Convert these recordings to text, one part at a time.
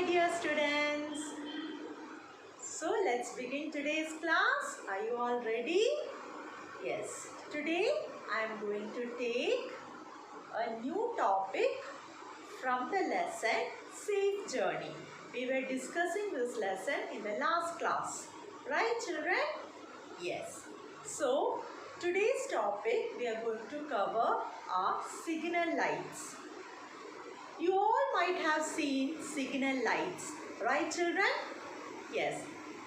dear students. So let's begin today's class. Are you all ready? Yes. Today I am going to take a new topic from the lesson Safe Journey. We were discussing this lesson in the last class. Right, children? Yes. So today's topic we are going to cover are signal lights. You all might have seen signal lights, right children? Yes.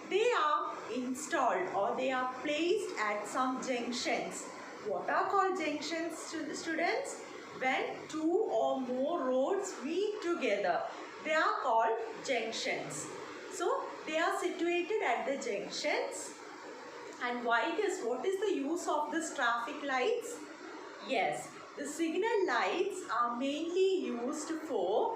They are installed or they are placed at some junctions. What are called junctions, students? When two or more roads meet together. They are called junctions. So, they are situated at the junctions. And why this? What is the use of these traffic lights? Yes. The signal lights are mainly used for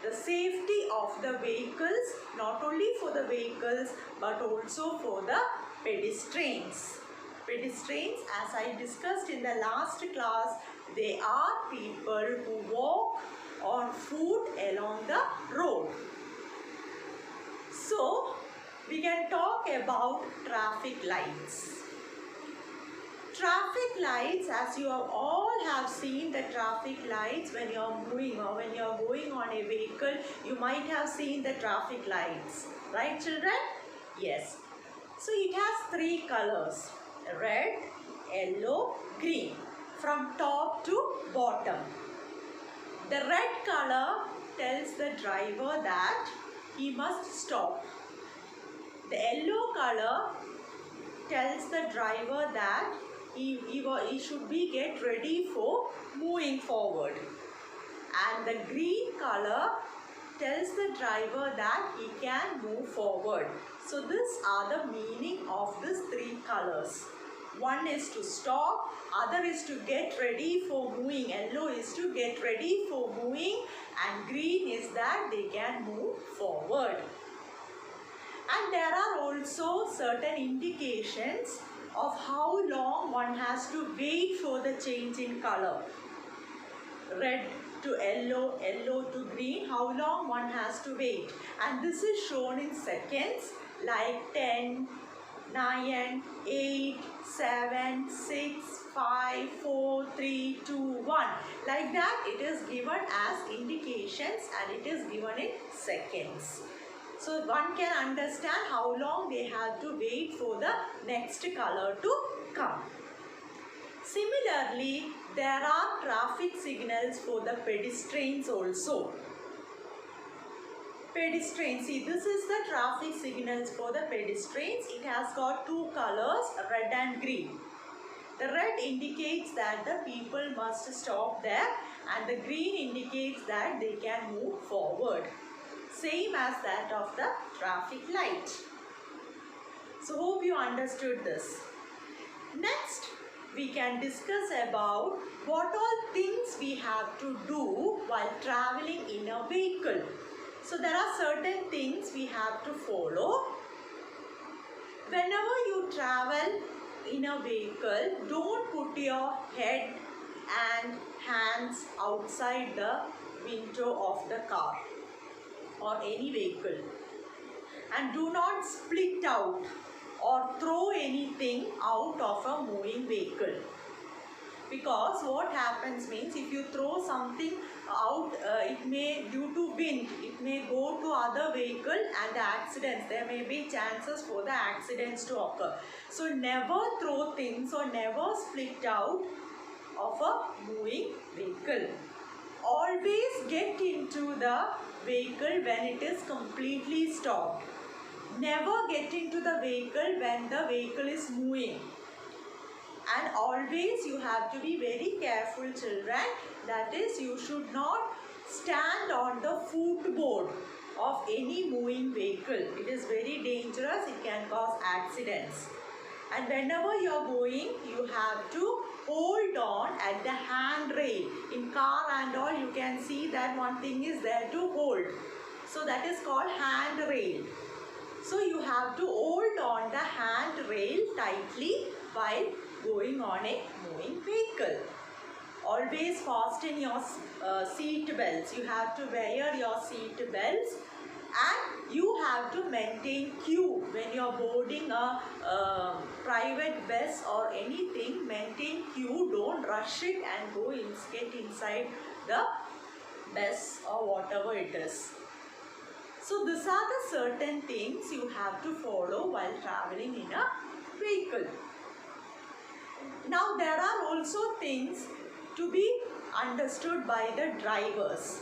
the safety of the vehicles, not only for the vehicles but also for the pedestrians. Pedestrians, as I discussed in the last class, they are people who walk on foot along the road. So, we can talk about traffic lights. Traffic lights, as you all have seen the traffic lights when you are moving or when you are going on a vehicle, you might have seen the traffic lights. Right children? Yes. So it has three colors. Red, yellow, green. From top to bottom. The red color tells the driver that he must stop. The yellow color tells the driver that he should be get ready for moving forward. And the green color tells the driver that he can move forward. So these are the meaning of these three colors. One is to stop, other is to get ready for moving, yellow is to get ready for moving, and green is that they can move forward. And there are also certain indications of how long one has to wait for the change in color. Red to yellow, yellow to green, how long one has to wait. And this is shown in seconds like 10, 9, 8, 7, 6, 5, 4, 3, 2, 1. Like that it is given as indications and it is given in seconds. So one can understand how long they have to wait for the next color to come. Similarly, there are traffic signals for the pedestrians also. Pedestrians, see this is the traffic signals for the pedestrians. It has got two colors, red and green. The red indicates that the people must stop there and the green indicates that they can move forward. Same as that of the traffic light. So hope you understood this. Next, we can discuss about what all things we have to do while traveling in a vehicle. So there are certain things we have to follow. Whenever you travel in a vehicle, don't put your head and hands outside the window of the car or any vehicle, and do not split out or throw anything out of a moving vehicle, because what happens means if you throw something out, it may, due to wind, it may go to other vehicle and the accidents, there may be chances for the accidents to occur. So never throw things or never split out of a moving vehicle. Always get into the vehicle when it is completely stopped. Never get into the vehicle when the vehicle is moving. And always you have to be very careful children. That is, you should not stand on the footboard of any moving vehicle. It is very dangerous. It can cause accidents. And whenever you are going, you have to hold on at the handrail. In car and all, you can see that one thing is there to hold. So that is called handrail. So you have to hold on the handrail tightly while going on a moving vehicle. Always fasten your seat belts. You have to wear your seat belts And you have to maintain queue when you're boarding a private bus or anything. Maintain queue, don't rush it and get inside the bus or whatever it is. So these are the certain things you have to follow while traveling in a vehicle. Now there are also things to be understood by the drivers,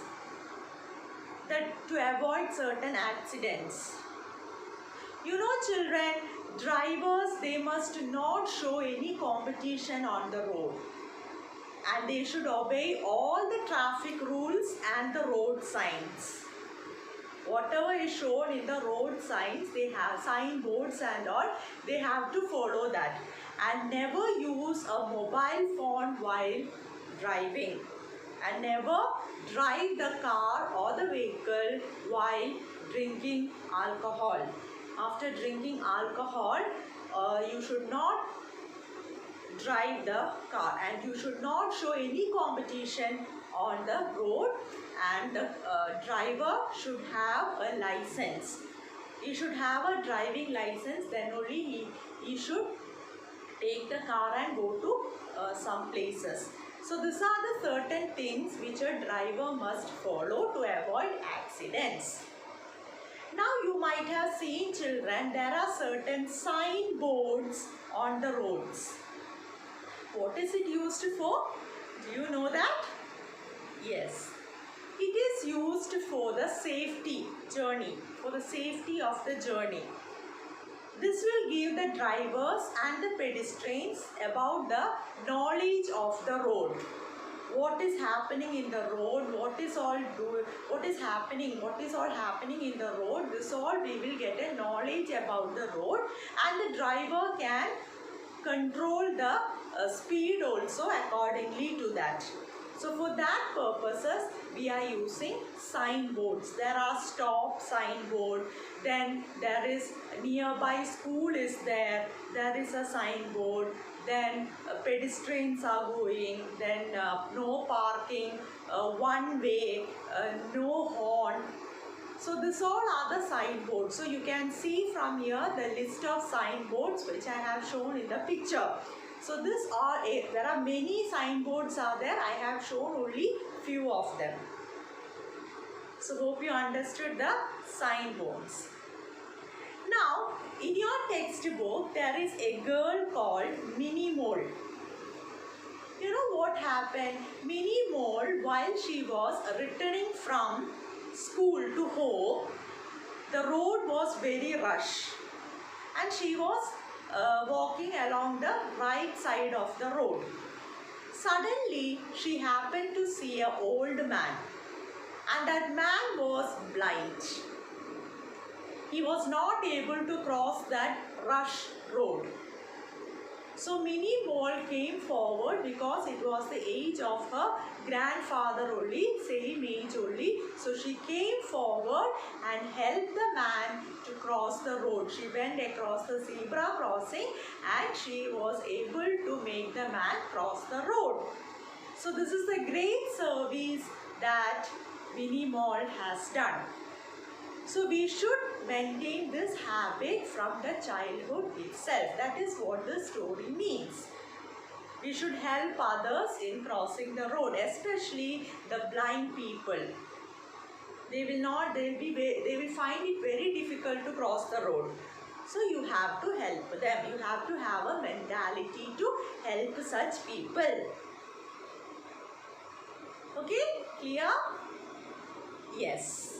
that to avoid certain accidents. You know children, drivers, they must not show any competition on the road, and they should obey all the traffic rules and the road signs. Whatever is shown in the road signs, they have signboards and all, they have to follow that. And never use a mobile phone while driving. And never drive the car or the vehicle while drinking alcohol. After drinking alcohol, you should not drive the car, and you should not show any competition on the road, and the driver should have a license. He should have a driving license, then only he should take the car and go to some places. So these are the certain things which a driver must follow to avoid accidents. Now you might have seen children, there are certain signboards on the roads. What is it used for? Do you know that? Yes. It is used for the safety journey, for the safety of the journey. This will give the drivers and the pedestrians about the knowledge of the road. What is happening in the road, what is all happening in the road, this all we will get a knowledge about the road, and the driver can control the speed also accordingly to that. So for that purposes, we are using signboards. There are stop signboard, then there is nearby school is there is a signboard, then pedestrians are going, then no parking, one way, no horn. So this all are the signboards. So you can see from here the list of signboards which I have shown in the picture. So there are many signboards are there. I have shown only few of them. So hope you understood the signboards. Now in your textbook there is a girl called Minnie Mole. You know what happened? Minnie Mole, while she was returning from school to home, the road was very rush, and she was walking along the right side of the road. Suddenly she happened to see an old man, and that man was blind. He was not able to cross that rush road. So Minnie Mole came forward, because it was the age of her grandfather only, same age only. So she came forward and helped the man to cross the road. She went across the zebra crossing and she was able to make the man cross the road. So this is the great service that Minnie Mole has done. So we should maintain this habit from the childhood itself. That is what the story means. We should help others in crossing the road, especially the blind people. They will find it very difficult to cross the road. So you have to help them. You have to have a mentality to help such people. Okay, clear? Yes.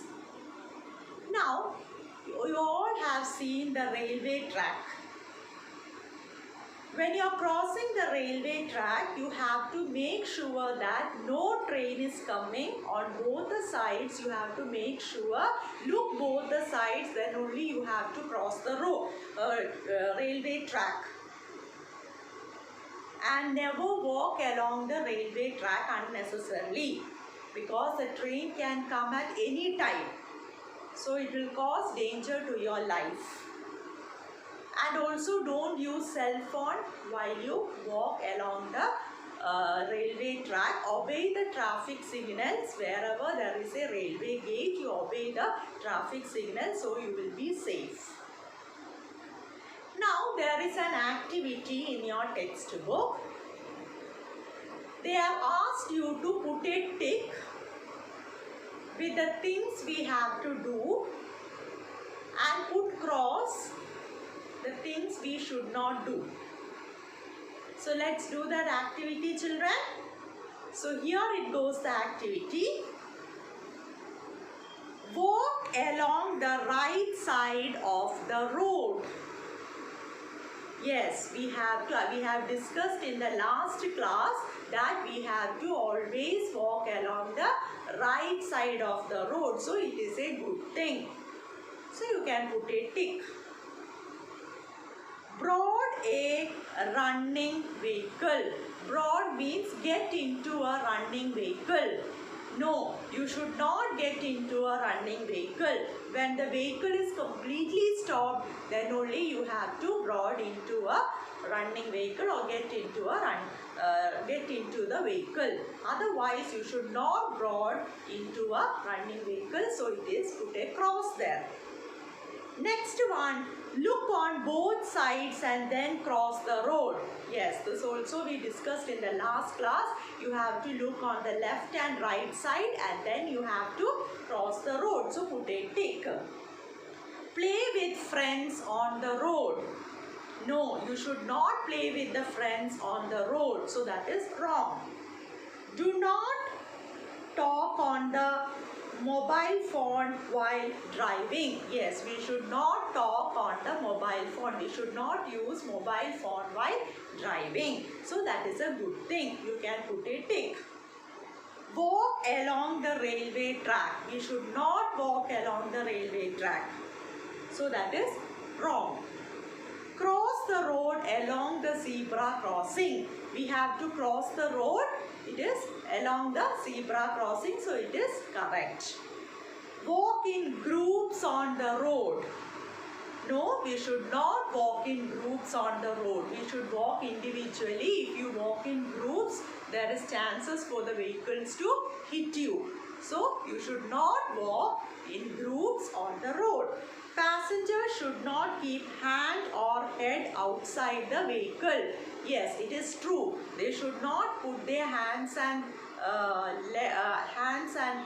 Now, you all have seen the railway track. When you are crossing the railway track, you have to make sure that no train is coming on both the sides. You have to make sure, look both the sides, then only you have to cross the railway track. And never walk along the railway track unnecessarily, because the train can come at any time. So it will cause danger to your life. And also don't use cell phone while you walk along the railway track. Obey the traffic signals. Wherever there is a railway gate, you obey the the traffic signal, so you will be safe. Now there is an activity in your textbook. They have asked you to put a tick with the things we have to do and put cross the things we should not do. So let's do that activity, children. So here it goes, the activity. Walk along the right side of the road. Yes, we have discussed in the last class that we have to always walk along the right side of the road. So it is a good thing. So you can put a tick. Board a running vehicle. Board means get into a running vehicle. No, you should not get into a running vehicle. When the vehicle is completely stopped, then only you have to board into a running vehicle or get into the vehicle. Otherwise, you should not board into a running vehicle. So it is put a cross there. Next one, look on both sides and then cross the road. Yes, this also we discussed in the last class. You have to look on the left and right side and then you have to cross the road. So put a tick. Play with friends on the road. No, you should not play with the friends on the road. So that is wrong. Do not talk on the mobile phone while driving. Yes, we should not talk on the mobile phone. We should not use mobile phone while driving. So that is a good thing. You can put a tick. Walk along the railway track. We should not walk along the railway track. So that is wrong. Cross the road along the zebra crossing. We have to cross the road. It is along the zebra crossing, so it is correct. Walk in groups on the road. No, we should not walk in groups on the road. We should walk individually. If you walk in groups, there is chances for the vehicles to hit you. So, you should not walk in groups on the road. Passengers should not keep hand or head outside the vehicle. Yes, it is true. They should not put their hands and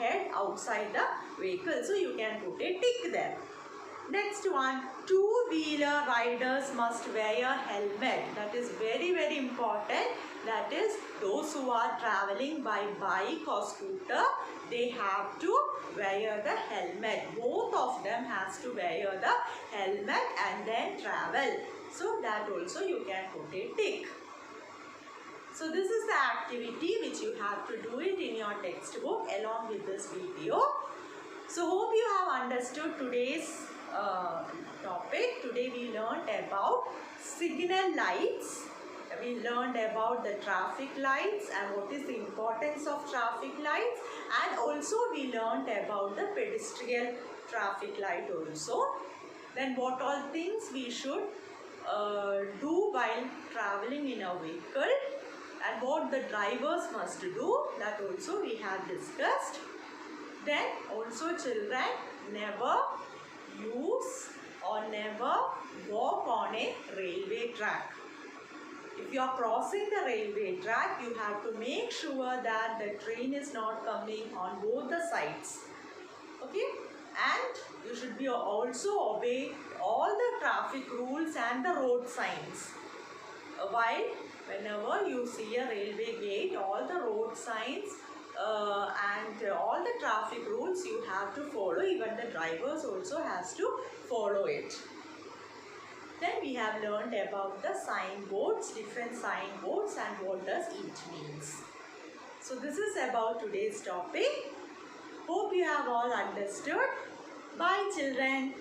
head outside the vehicle. So you can put a tick there. Next one, two-wheeler riders must wear a helmet. That is very, very important. That is, those who are traveling by bike or scooter, they have to wear the helmet. Both of them has to wear the helmet and then travel. So that also you can put a tick. So this is the activity which you have to do it in your textbook along with this video. So hope you have understood today's topic. Today we learned about signal lights. We learned about the traffic lights and what is the importance of traffic lights, and also we learned about the pedestrian traffic light also. Then what all things we should do while traveling in a vehicle and what the drivers must do, that also we have discussed. Then also children, never use or never walk on a railway track. If you are crossing the railway track, you have to make sure that the train is not coming on both the sides. Okay? And you should be also obey all the traffic rules and the road signs. While whenever you see a railway gate, all the road signs and all the traffic rules you have to follow. Even the drivers also has to follow it. Then we have learned about the signboards, different signboards and what does each means. So this is about today's topic. Hope you have all understood. Bye children.